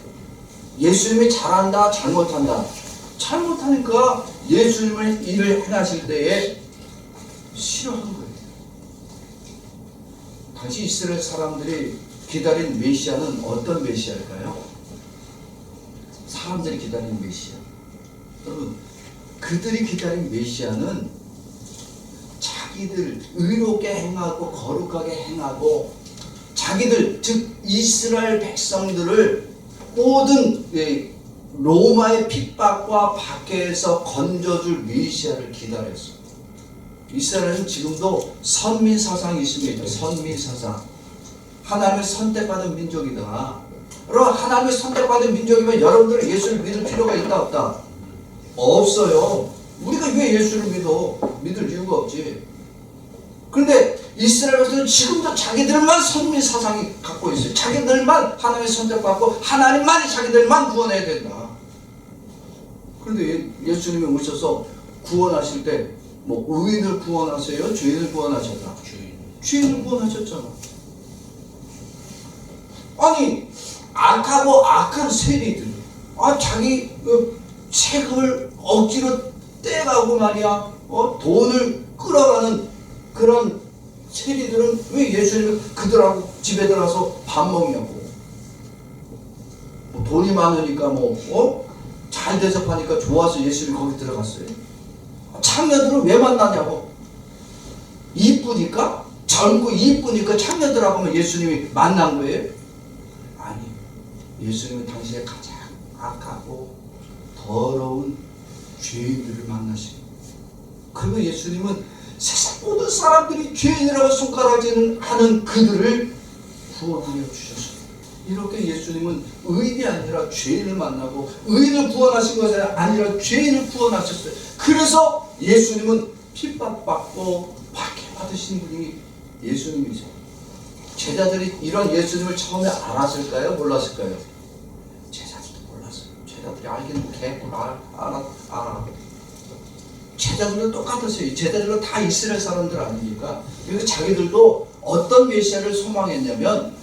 예수님이 잘한다, 잘못한다. 잘못하니까 예수님의 일을 행하실 때에 싫어하는 거예요. 당시 이스라엘 사람들이 기다린 메시아는 어떤 메시아일까요? 사람들이 기다린 메시아. 여러분, 그들이 기다린 메시아는 자기들 의롭게 행하고 거룩하게 행하고 자기들, 즉 이스라엘 백성들을 모든 로마의 핍박과 박해에서 건져줄 메시아를 기다렸어요. 이스라엘은 지금도 선민사상이 있습니다. 선민사상. 하나님의 선택받은 민족이다. 여러분, 하나님의 선택받은 민족이면 여러분들은 예수를 믿을 필요가 있다, 없다? 없어요. 우리가 왜 예수를 믿어? 믿을 이유가 없지. 그런데 이스라엘에서는 지금도 자기들만 선민사상이 갖고 있어요. 자기들만 하나님의 선택받고 하나님만이 자기들만 구원해야 된다. 그런데 예수님이 오셔서 구원하실 때 의인을 구원하세요? 죄인을 구원하셨다? 죄인을 구원하셨잖아. 아니, 악하고 악한 세리들, 자기 세금을 억지로 떼가고 말이야, 돈을 끌어가는 그런 세리들은 왜 예수님이 그들하고 집에 들어가서 밥 먹냐고. 돈이 많으니까 잘 대접하니까 좋아서 예수님이 거기 들어갔어요. 창녀들은 왜 만나냐고. 이쁘니까, 젊고 이쁘니까 창녀들하고만 예수님이 만난 거예요? 아니, 예수님은 당시에 가장 악하고 더러운 죄인들을 만나시고, 그리고 예수님은 세상 모든 사람들이 죄인이라고 손가락질하는 그들을 구원하여 주셨어요. 이렇게 예수님은 의인이 아니라 죄인을 만나고 의인을 구원하신 것이 아니라 죄인을 구원하셨어요. 그래서 예수님은 핍박받고 박해받으신 분이 예수님이죠. 제자들이 이런 예수님을 처음에 알았을까요? 몰랐을까요? 제자들도 몰랐어요. 제자들이 알기는 개꿀 알아. 제자들도 똑같았어요. 제자들은 다 이스라엘 사람들 아닙니까? 그리고 자기들도 어떤 메시아를 소망했냐면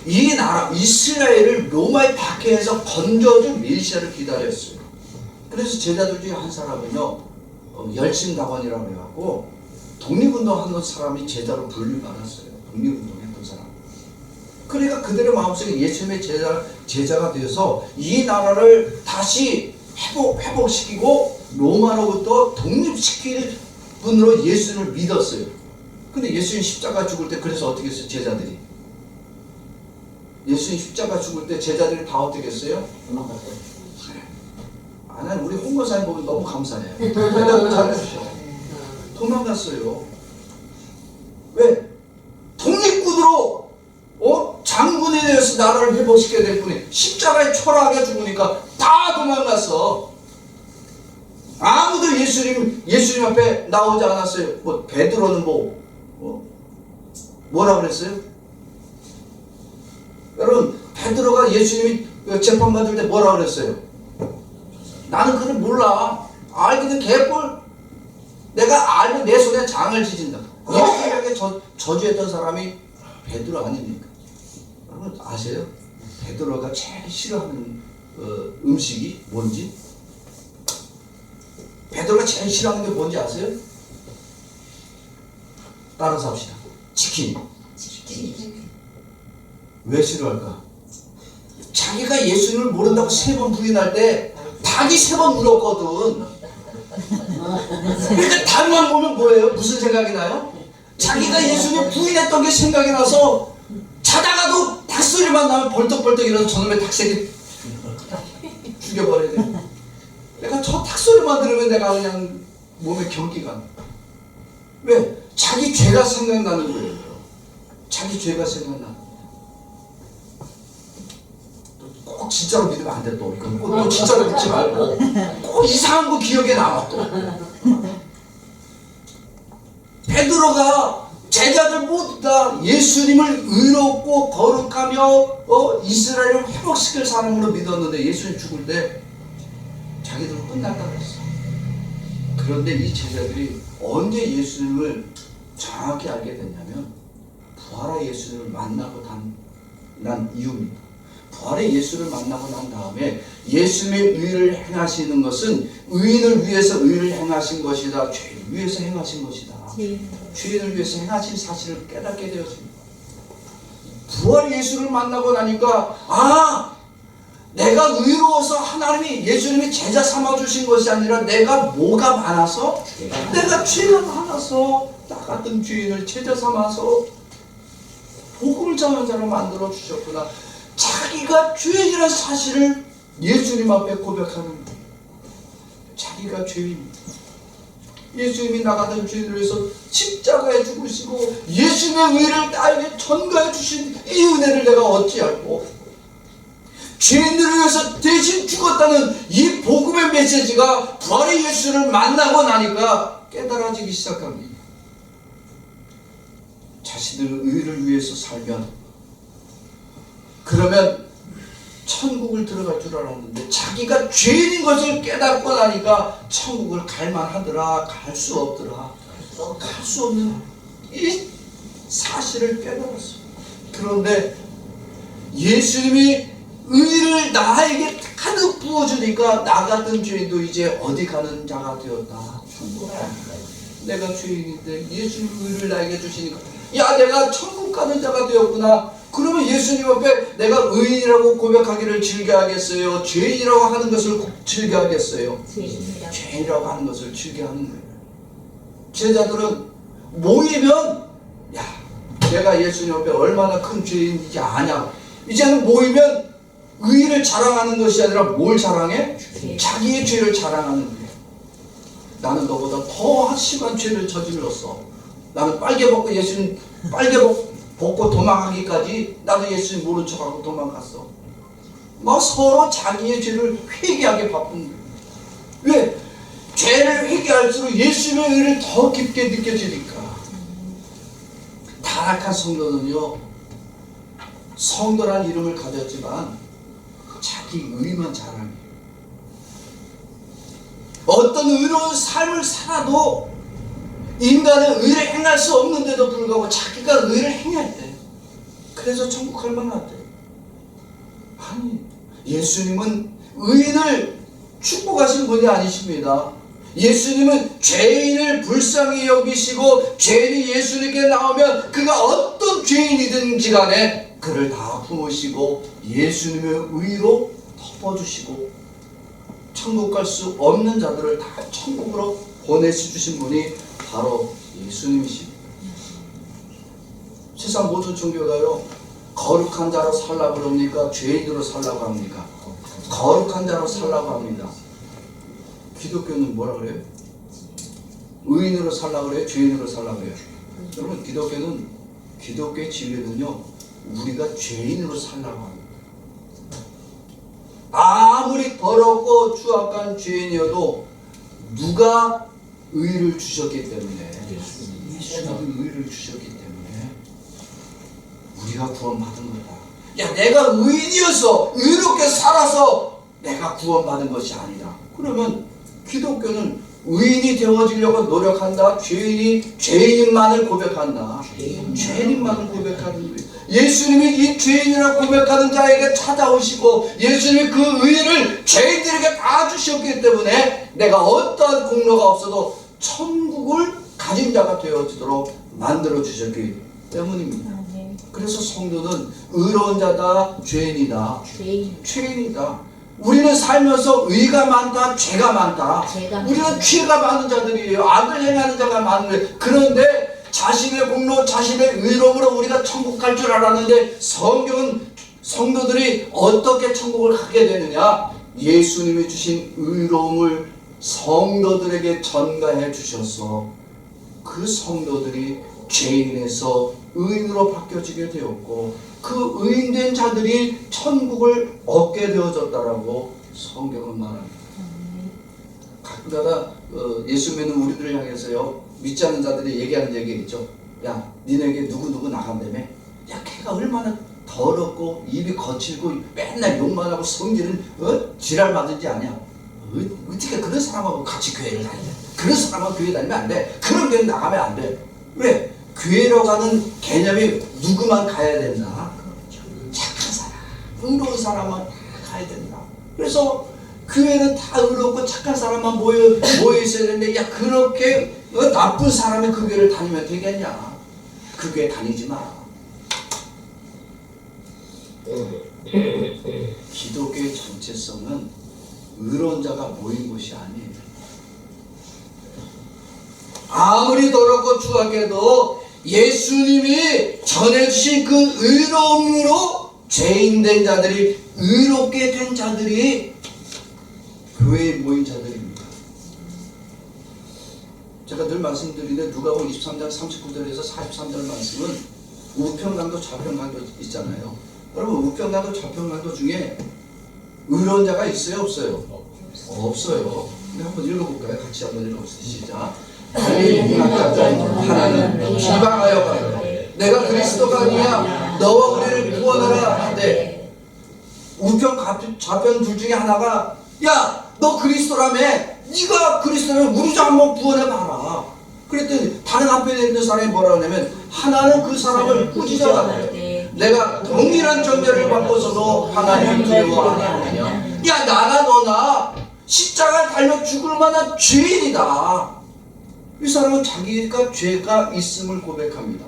이 나라 이스라엘을 로마의 박해에서 건져준 메시아를 기다렸어요. 그래서 제자들 중에 한 사람은요 열심당원이라고 해갖고 독립운동하는 사람이 제자로 분류받았어요. 독립운동했던 사람. 그러니까 그들의 마음속에 예수님의 제자가 되어서 이 나라를 다시 회복시키고 로마로부터 독립시킬 분으로 예수님을 믿었어요. 근데 예수님 십자가 죽을 때 그래서 어떻게 했어요? 제자들이 예수님 십자가 죽을 때 제자들이 다 어떻게 했어요? 도망갔어요. 난 우리 홍보사님 보면 너무 감사해요. 대답을 잘해주셔. 도망갔어요. 왜? 독립군으로 장군에 대해서 나라를 회복시켜야 될 분이 십자가에 초라하게 죽으니까 다 도망갔어. 아무도 예수님 앞에 나오지 않았어요. 뭐 베드로는 뭐라 그랬어요? 여러분 베드로가 예수님이 재판받을 때 뭐라 그랬어요? 나는 그걸 몰라. 알기는 개뿔. 내가 알면 내 손에 장을 지진다. 예수님에게 저주했던 사람이 베드로 아닙니까? 여러분 아세요? 베드로가 제일 싫어하는 음식이 뭔지? 베드로가 제일 싫어하는 게 뭔지 아세요? 따라서 합시다. 치킨. 왜 싫어할까? 자기가 예수님을 모른다고 3번 부인할 때 닭이 3번 물었거든. 그러니까 닭만 보면 뭐예요? 무슨 생각이 나요? 자기가 예수님 부인했던 게 생각이 나서 자다가도 닭소리만 나면 벌떡벌떡 일어나서 저놈의 닭새끼 죽여버려야 돼. 내가 저 닭소리만 들으면 내가 그냥 몸에 경기가 나. 왜? 자기 죄가 생각나는 거예요. 자기 죄가 생각나. 꼭 진짜로 믿으면 안 돼. 또 진짜로 믿지 말고 꼭 이상한 거 기억에 남아. 또 베드로가 제자들 모두 다 예수님을 의롭고 거룩하며 이스라엘을 회복시킬 사람으로 믿었는데 예수님 죽을 때 자기들은 끝났다 그랬어. 그런데 이 제자들이 언제 예수님을 정확히 알게 됐냐면 부활의 예수님을 만나고 난 이유입니다. 부활의 예수를 만나고 난 다음에 예수님의 의를 행하시는 것은 의인을 위해서 의를 행하신 것이다. 죄인을 위해서 행하신 것이다. 죄인을 위해서 행하신 사실을 깨닫게 되었습니다. 부활의 예수를 만나고 나니까 내가 의로워서 하나님이 예수님이 제자 삼아주신 것이 아니라 내가 뭐가 많아서 내가 죄가 많아서 나 같은 죄인을 제자 삼아서 복음을 전하는 자로 만들어 주셨구나. 자기가 죄인이라는 사실을 예수님 앞에 고백하는 거예요. 자기가 죄인입니다. 예수님이 나 같은 죄인을 위해서 십자가에 죽으시고 예수님의 의를 나에게 전가해 주신 이 은혜를 내가 어찌할꼬. 죄인들을 위해서 대신 죽었다는 이 복음의 메시지가 부활의 예수를 만나고 나니까 깨달아지기 시작합니다. 자신들의 의를 위해서 살면 그러면 천국을 들어갈 줄 알았는데 자기가 죄인인 것을 깨닫고 나니까 천국을 갈만하더라, 갈 수 없더라. 갈 수 없는 이 사실을 깨달았어요. 그런데 예수님이 의를 나에게 가득 부어주니까 나 같은 죄인도 이제 어디 가는 자가 되었다. 천국 내가 죄인인데 예수님 의를 나에게 주시니까 야 내가 천국 가는 자가 되었구나. 그러면 예수님 앞에 내가 의인이라고 고백하기를 즐겨하겠어요? 죄인이라고 하는 것을 즐겨하겠어요? 죄인이라고 하는 것을 즐겨하는 거예요. 제자들은 모이면 야 내가 예수님 앞에 얼마나 큰 죄인인지 아냐. 이제는 모이면 의를 자랑하는 것이 아니라 뭘 자랑해? 자기의 죄를 자랑하는 거예요. 나는 너보다 더 심한 죄를 저질렀어. 나는 빨개 벗고 예수님 빨개 벗고 벗고 도망가기까지 나도 예수님 모른 척하고 도망갔어. 막 서로 자기의 죄를 회개하게 바쁜 거예요. 왜? 죄를 회개할수록 예수님의 의를 더 깊게 느껴지니까. 타락한 성도는요, 성도란 이름을 가졌지만 자기 의만 자랑해요. 어떤 의로운 삶을 살아도 인간은 의를 행할 수 없는데도 불구하고 자기가 의를 행했대. 그래서 천국 갈 만하대. 아니, 예수님은 의인을 축복하신 분이 아니십니다. 예수님은 죄인을 불쌍히 여기시고 죄인이 예수님께 나오면 그가 어떤 죄인이든지 간에 그를 다 품으시고 예수님의 의로 덮어주시고 천국 갈 수 없는 자들을 다 천국으로 보내주신 분이 바로 예수님이십니다. 세상 모든 종교가요, 거룩한 자로 살라고 그럽니까? 죄인으로 살라고 합니까? 거룩한 자로 살라고 합니다. 기독교는 뭐라 그래요? 의인으로 살라고 그래요? 죄인으로 살라고 그래요? 여러분, 기독교의 진리는요, 우리가 죄인으로 살라고 합니다. 아무리 더럽고 추악한 죄인이어도 누가 의를 주셨기 때문에, 예수님이 의를 주셨기 때문에 우리가 구원받은 거다. 야, 내가 의인이어서 의롭게 살아서 내가 구원받은 것이 아니다. 그러면 기독교는 의인이 되어지려고 노력한다. 죄인만을 고백한다. 죄인만을 고백하는 거예요. 예수님이 이 죄인이라 고백하는 자에게 찾아오시고 예수님이 그 의인을 죄인들에게 다 주셨기 때문에 내가 어떠한 공로가 없어도 천국을 가진 자가 되어지도록 만들어 주셨기 때문입니다. 그래서 성도는 의로운 자다, 죄인이다. 죄인이다. 우리는 살면서 의가 많다, 죄가 많다. 우리는 죄가 많은 자들이에요. 악을 행하는 자가 많은데, 그런데 자신의 공로, 자신의 의로움으로 우리가 천국 갈 줄 알았는데 성경은 성도들이 어떻게 천국을 가게 되느냐? 예수님이 주신 의로움을 성도들에게 전가해 주셔서 그 성도들이 죄인에서 의인으로 바뀌어지게 되었고 그 의인된 자들이 천국을 얻게 되어졌다라고 성경은 말합니다. 가끔가다 예수 믿는 우리들을 향해서요, 믿지 않는 자들이 얘기하는 얘기 있죠. 야, 니네에게 누구누구 나간다며? 야, 걔가 얼마나 더럽고 입이 거칠고 맨날 욕만 하고 성질은 지랄 맞은지 아냐? 어떻게 그런 사람하고 같이 교회를 다니냐? 그런 사람하고 교회 다니면 안 돼. 그런 교회 나가면 안 돼. 왜? 교회로 가는 개념이 누구만 가야 된다? 착한 사람, 의로운 사람만 가야 된다. 그래서 교회는 다 의롭고 착한 사람만 모여 있어야 되는데, 야, 그렇게 나쁜 사람이 그 교회를 다니면 되겠냐? 그 교회 다니지 마. 기독교의 정체성은 의로운 자가 모인 곳이 아니에요. 아무리 더럽고 추악해도 예수님이 전해주신 그 의로움으로 죄인된 자들이, 의롭게 된 자들이 교회에 모인 자들입니다. 제가 늘 말씀드리는데 누가복음 23장 39절에서 43절 말씀은 우평강도 좌평강도 있잖아요. 여러분, 우평강도 좌평강도 중에 의로운 자가 있어요, 없어요? 없어요. 근데 한번 읽어볼까요? 같이 한번 읽어보세요. 시작. 하나는 비방하여 가되 내가 그리스도가 아니냐 너와 우리를 구원하라 하되, 우편 좌편 둘 중에 하나가 야, 너 그리스도라며, 네가 그리스도라면 우리 좀 한번 구원해봐라. 그랬더니 다른 한편에 있는 사람이 뭐라 하냐면, 하나는 그 사람을 꾸짖어가되 내가 동일한 존재를 받고서도 하나님을 두려워 아니하느냐. 야, 나나 너나 십자가 달려 죽을 만한 죄인이다. 이 사람은 자기가 죄가 있음을 고백합니다.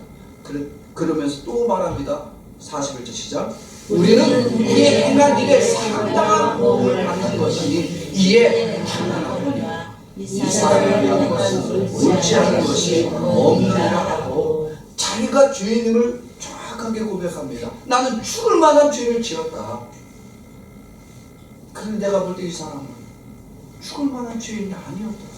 그러면서 또 말합니다. 41절 시작. 우리는 우리의 행한 일에 상당한 복을 받는 것이니 이에 당연하느냐. 이 사람을 위한 것은 옳지 않은 것이 없느니라 하고 자기가 죄인임을 정확하게 고백합니다. 나는 죽을 만한 죄를 지었다. 그런데 내가 볼 때 이 사람은 죽을 만한 죄인이 아니었다.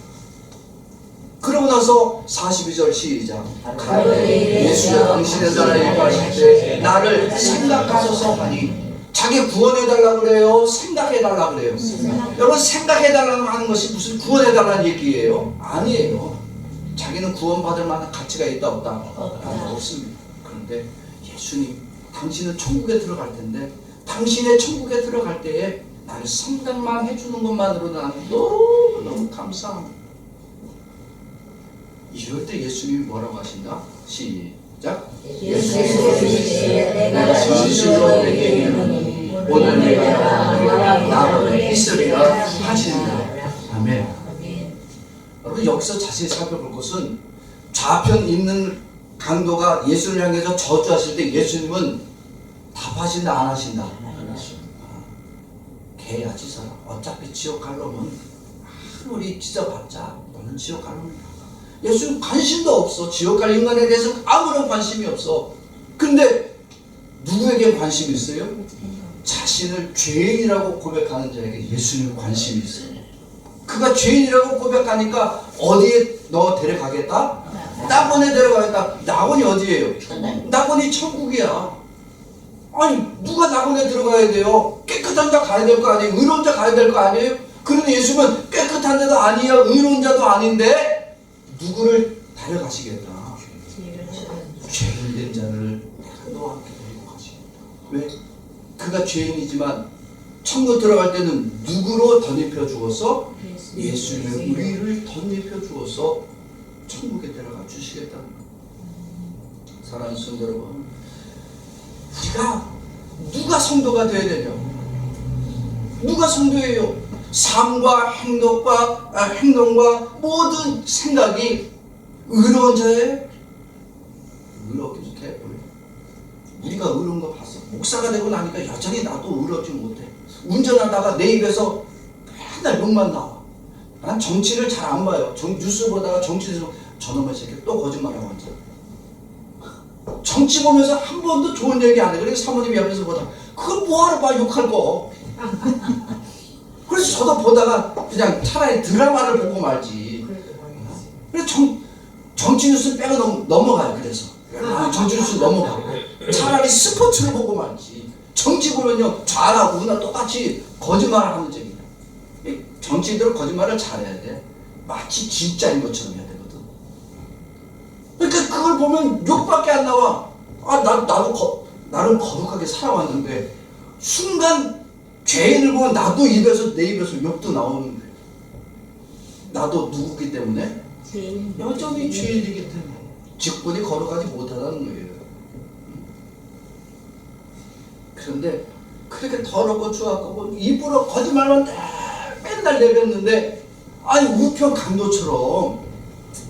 그러고 나서 42절 시작. 가로 예수여 당신의 나라에 임하실 때 나를 생각하소서 하니, 자기 구원해달라고 그래요? 생각해달라고 그래요? 여러분, 생각해달라고 하는 것이 무슨 구원해달라는 얘기예요? 아니에요. 자기는 구원받을 만한 가치가 있다 없다? 없습니다. 그런데 예수님, 당신은 천국에 들어갈 텐데, 당신의 천국에 들어갈 때에 나를 생각만 해주는 것만으로 나는 너무 감사합니다. 이럴 때 예수님이 뭐라고 하신다? 시작. 예수께서 내가 진실로 내게 이르노니 오늘 내가 나를 있으리라 하시니라. 아멘. 여러분, 여기서 자세히 살펴볼 것은 좌편 있는 강도가 예수를 향해서 저주하실 때 예수님은 답하신다 안 하신다? 개야지 사람. 어차피 지옥 갈 놈은 아무리 찢어봤자 너는 지옥 갈 놈이다. 예수는 관심도 없어. 지옥 갈 인간에 대해서 아무런 관심이 없어. 근데 누구에게 관심이 있어요? 자신을 죄인이라고 고백하는 자에게 예수님은 관심이 있어요. 그가 죄인이라고 고백하니까 어디에 너 데려가겠다? 낙원에 데려가겠다. 낙원이 어디예요? 낙원이 천국이야. 아니, 누가 낙원에 들어가야 돼요? 깨끗한 자 가야 될 거 아니에요? 의로운 자 가야 될 거 아니에요? 그런데 예수님은 깨끗한 자도 아니야, 의로운 자도 아닌데 누구를 데려가시겠다? 죄인된 자를 내가 너와 함께 데리고 가시겠다. 왜? 그가 죄인이지만 천국 들어갈 때는 누구로 덧입혀 주어서? 예수님의 우리를 덧입혀 주어서 천국에 데려가 주시겠다는 거예요. 사랑하는 성도 여러분, 우리가 누가 성도가 되어야 되냐? 누가 성도예요? 삶과 행동과 모든 생각이 의로운 자예요? 의롭기도 해 보여. 우리가 의로운 거 봤어. 목사가 되고 나니까 여전히 나도 의롭지 못해. 운전하다가 내 입에서 맨날 욕만 나와. 난 정치를 잘 안 봐요. 뉴스 보다가 정치에서 저놈의 새끼 또 거짓말하고 앉아. 정치 보면서 한 번도 좋은 얘기 안 해. 그래서 사모님이 옆에서 보다 그걸 뭐하러 봐, 욕할 거. 그래서 저도 보다가 그냥 차라리 드라마를 보고 말지. 그래서 정치 뉴스 빼고 넘어가요. 그래서 정치 뉴스 넘어가고 차라리 스포츠를 보고 말지. 정치 보면요, 좌하고 우나 똑같이 거짓말을 하는 적이에요. 정치인들은 거짓말을 잘해야 돼. 마치 진짜인 것처럼 해야 되거든. 그러니까 그걸 보면 욕밖에 안 나와. 나도 나름 거룩하게 살아왔는데 순간 죄인을 보면 나도 내 입에서 욕도 나오는데, 나도 누구기 때문에? 여전히 죄인이기 때문에 직분이 거룩하지 못하다는 거예요. 그런데 그렇게 더럽고 추악하고 입으로 거짓말만 맨날 내뱉는데, 아니 우편 강도처럼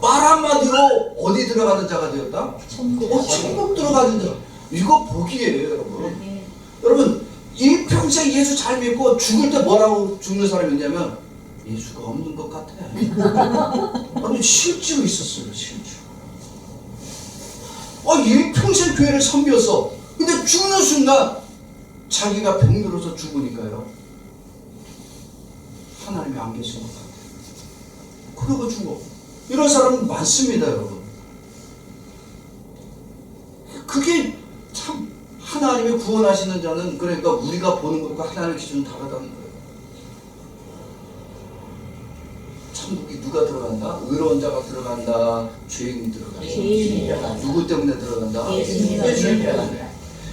말 한마디로 어디 들어가는 자가 되었다? 천국 들어가는 자. 이거 복이에요, 여러분. 여러분, 이 평생 예수 잘 믿고 죽을 때 뭐라고 죽는 사람이 있냐면 예수가 없는 것 같아. 아니 실제로 있었어요, 실제로. 이 평생 교회를 섬겼어. 근데 죽는 순간 자기가 병들어서 죽으니까요, 하나님이 안 계신 것 같아요. 그러고 죽어. 이런 사람은 많습니다, 여러분. 그게 참 하나님이 구원하시는 자는, 그러니까 우리가 보는 것과 하나님의 기준은 다르다는 거예요. 천국이 누가 들어간다? 의로운 자가 들어간다? 죄인이 들어간다? 누구 때문에 들어간다? 예수님 때문에.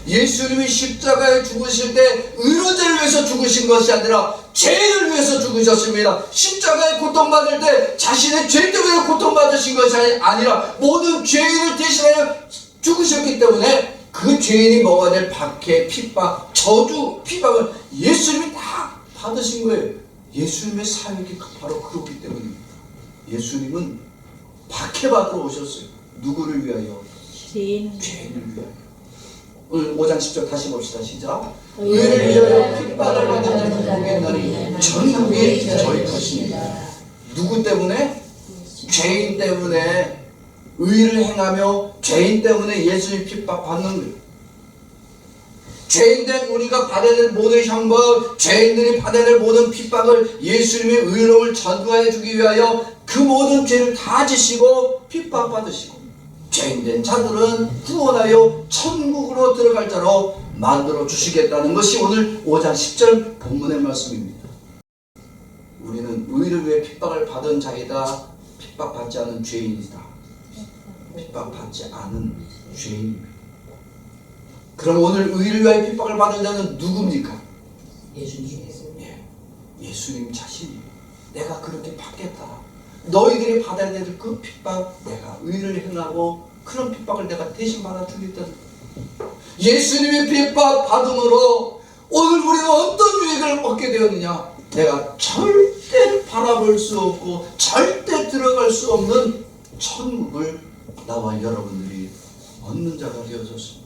예수님이 십자가에 죽으실 때 의로운 자를 위해서 죽으신 것이 아니라 죄인을 위해서 죽으셨습니다. 십자가에 고통받을 때 자신의 죄 때문에 고통받으신 것이 아니라 모든 죄인을 대신하여 죽으셨기 때문에 그 죄인이 먹어야 될 박해, 핍박, 저주, 비방을 예수님이 다 받으신 거예요. 예수님의 사역이 바로 그렇기 때문입니다. 예수님은 박해받으러 오셨어요. 누구를 위하여? 죄인을 위하여. 오늘 5장 10절 다시 봅시다. 시작. 의를 위하여 핍박을 받는 자는 복이 있나니 천국이 저희 것입니다. 누구 때문에? 죄인 때문에. 의를 행하며 죄인 때문에 예수님 핍박받는 거예요. 죄인된 우리가 받아야 될 모든 형벌, 죄인들이 받아야 될 모든 핍박을 예수님의 의로움을 전가해 주기 위하여 그 모든 죄를 다 지시고 핍박받으시고 죄인된 자들은 구원하여 천국으로 들어갈 자로 만들어 주시겠다는 것이 오늘 5장 10절 본문의 말씀입니다. 우리는 의를 위해 핍박을 받은 자이다. 핍박받지 않은 죄인이다. 핍박받지 않은 죄인입니다. 그럼 오늘 의를 위하여 핍박을 받은 자는 누굽니까? 예수님. 예수님 자신이 내가 그렇게 받겠다. 너희들이 받아야 될 그 핍박 내가 의를 행하고 그런 핍박을 내가 대신 받아주겠다. 예수님의 핍박 받음으로 오늘 우리는 어떤 유익을 얻게 되었느냐? 내가 절대 바라볼 수 없고 절대 들어갈 수 없는 천국을 나와 여러분들이 얻는 자가 되어졌습니다.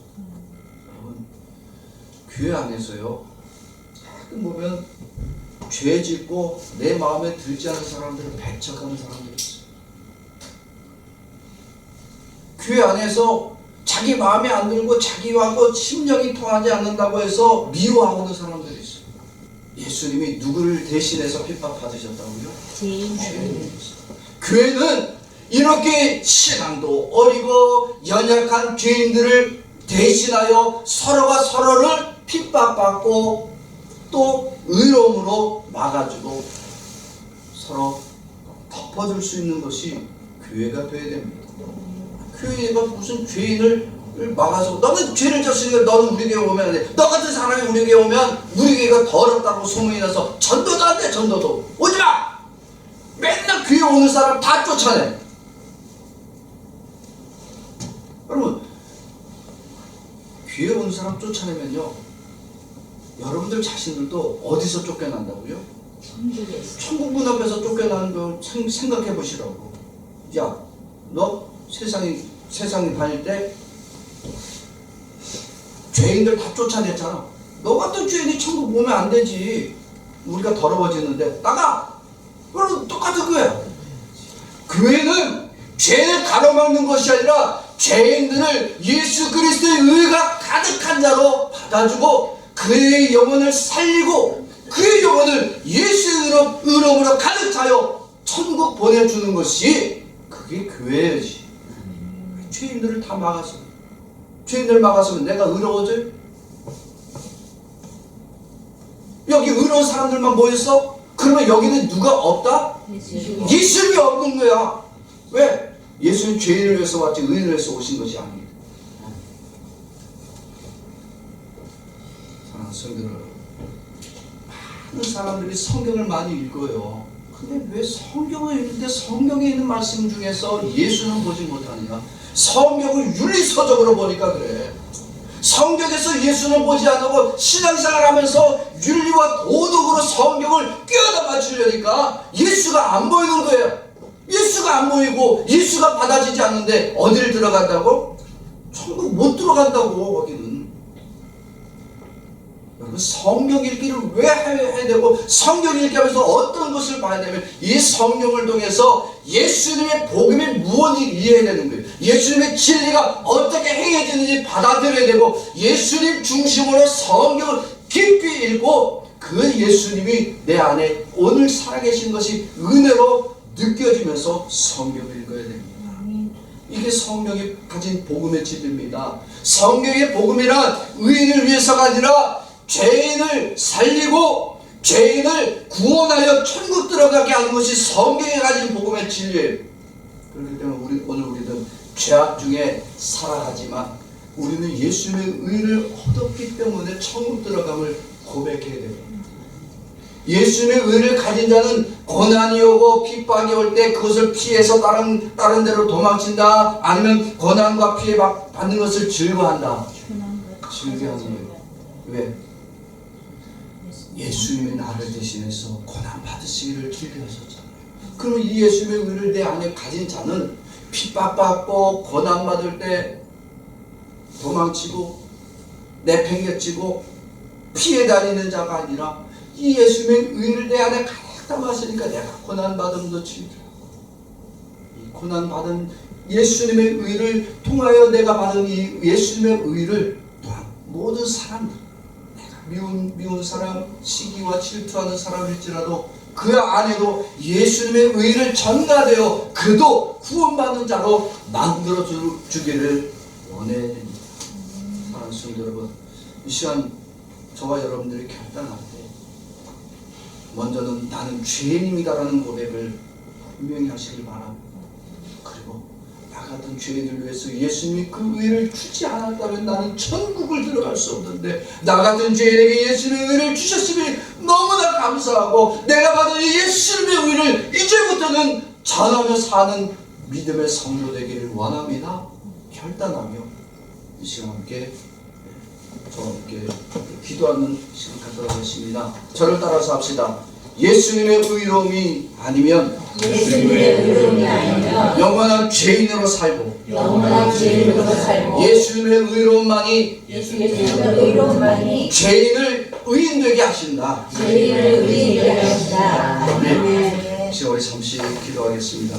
여러분, 교회 안에서요 가끔 보면 죄 짓고 내 마음에 들지 않은 사람들을 배척하는 사람들이 있어요. 교회 안에서 자기 마음에 안 들고 자기하고 심령이 통하지 않는다고 해서 미워하는 사람들이 있어요. 예수님이 누구를 대신해서 핍박받으셨다고요? 죄인을. 교회는 이렇게 신앙도 어리고 연약한 죄인들을 대신하여 서로가 서로를 핍박받고 또 의로움으로 막아주고 서로 덮어줄 수 있는 것이 교회가 되어야 됩니다. 교회가 무슨 죄인을 막아서 너는 죄를 졌으니까 너는 우리 교회 오면 안 돼. 너 같은 사람이 우리 교회 오면 우리 교회가 더럽다고 소문이 나서 전도도 안 돼. 전도도 오지마. 맨날 교회 오는 사람 다 쫓아내. 여러분 교회 오는 사람 쫓아내면요 여러분들 자신들도 어디서 쫓겨난다고요? 천국 문 앞에서 쫓겨나는 걸 생각해 보시라고. 야, 너 세상에 다닐 때 죄인들 다 쫓아냈잖아. 너 같은 죄인이 천국 오면 안 되지. 우리가 더러워지는데 나가. 그럼 똑같은 거야. 교회는 죄를 가로막는 것이 아니라 죄인들을 예수 그리스도의 의가 가득한 자로 받아주고 그의 영혼을 살리고 그의 영혼을 예수의 의로움으로 가득 차여 천국 보내주는 것이 그게 교회지. 죄인들을 다 막았어. 죄인들 막았으면 내가 의로워져? 여기 의로운 사람들만 모였어? 그러면 여기는 누가 없다? 예수님이 없는 거야. 왜? 예수는 죄인을 위해서 왔지 의인을 위해서 오신 것이 아닙니다. 사랑하는 성도 여러분, 많은 사람들이 성경을 많이 읽어요. 근데 왜 성경을 읽는데 성경에 있는 말씀 중에서 예수는 보지 못하느냐? 성경을 윤리서적으로 보니까 그래. 성경에서 예수는 보지 않고 신앙생활 하면서 윤리와 도덕으로 성경을 끼워다 맞추려니까 예수가 안 보이는 거예요. 예수가 안 보이고 예수가 받아지지 않는데 어디를 들어간다고? 천국 못 들어간다고. 거기는 여러분 성경 읽기를 왜 해야 되고 성경 읽기 하면서 어떤 것을 봐야 되면 이 성경을 통해서 예수님의 복음이 무엇인지 이해해야 되는 거예요. 예수님의 진리가 어떻게 행해지는지 받아들여야 되고 예수님 중심으로 성경을 깊이 읽고 그 예수님이 내 안에 오늘 살아계신 것이 은혜로 느껴지면서 성경을 읽어야 됩니다. 이게 성경이 가진 복음의 진리입니다. 성경의 복음이란 의인을 위해서가 아니라 죄인을 살리고 죄인을 구원하여 천국 들어가게 하는 것이 성경이 가진 복음의 진리예요. 그렇기 때문에 오늘 우리는 죄악 중에 살아가지만 우리는 예수님의 의를 얻었기 때문에 천국 들어감을 고백해야 됩니다. 예수님의 의를 가진 자는 고난이 오고 핍박이 올 때 그것을 피해서 다른 데로 도망친다. 아니면 고난과 피해 받는 것을 즐거워한다. 즐겨하는 거예요. 왜? 예수님이 나를 대신해서 고난 받으시기를 즐겨하셨잖아요. 그러면 이 예수님의 의를 내 안에 가진 자는 핍박받고 고난받을 때 도망치고 내팽개치고 피해 다니는 자가 아니라 이 예수님의 의를 내 안에 가득 담았으니까 내가 고난받음도 즐겨하고 이 고난받은 예수님의 의를 통하여 내가 받은 이 예수님의 의를 또한 모든 사람들 미운 사람, 시기와 질투하는 사람일지라도 그 안에도 예수님의 의를 전가되어 그도 구원받는 자로 만들어 주기를 원해. 사랑하는 성도 여러분, 이 시간 저와 여러분들이 결단할 때 먼저는 나는 죄인입니다라는 고백을 분명히 하시길 바랍니다. 그리고 나 같은 죄인을 위해서 예수님이 그 의를 주지 않았다면 나는 천국을 들어갈 수 없는데, 나 같은 죄인에게 예수님의 의를 주셨으니 너무나 감사하고 내가 받은 이 예수님의 의를 이제부터는 전하며 사는 믿음의 성도 되기를 원합니다. 결단하며 이 시간 함께 저와 함께 기도하는 시간 갖도록 하겠습니다. 저를 따라서 합시다. 예수님의 의로움이 아니면 영원한 죄인으로 살고 예수님의 의로움만이 죄인을 의인되게 하신다. 아멘. 우리 잠시 기도하겠습니다.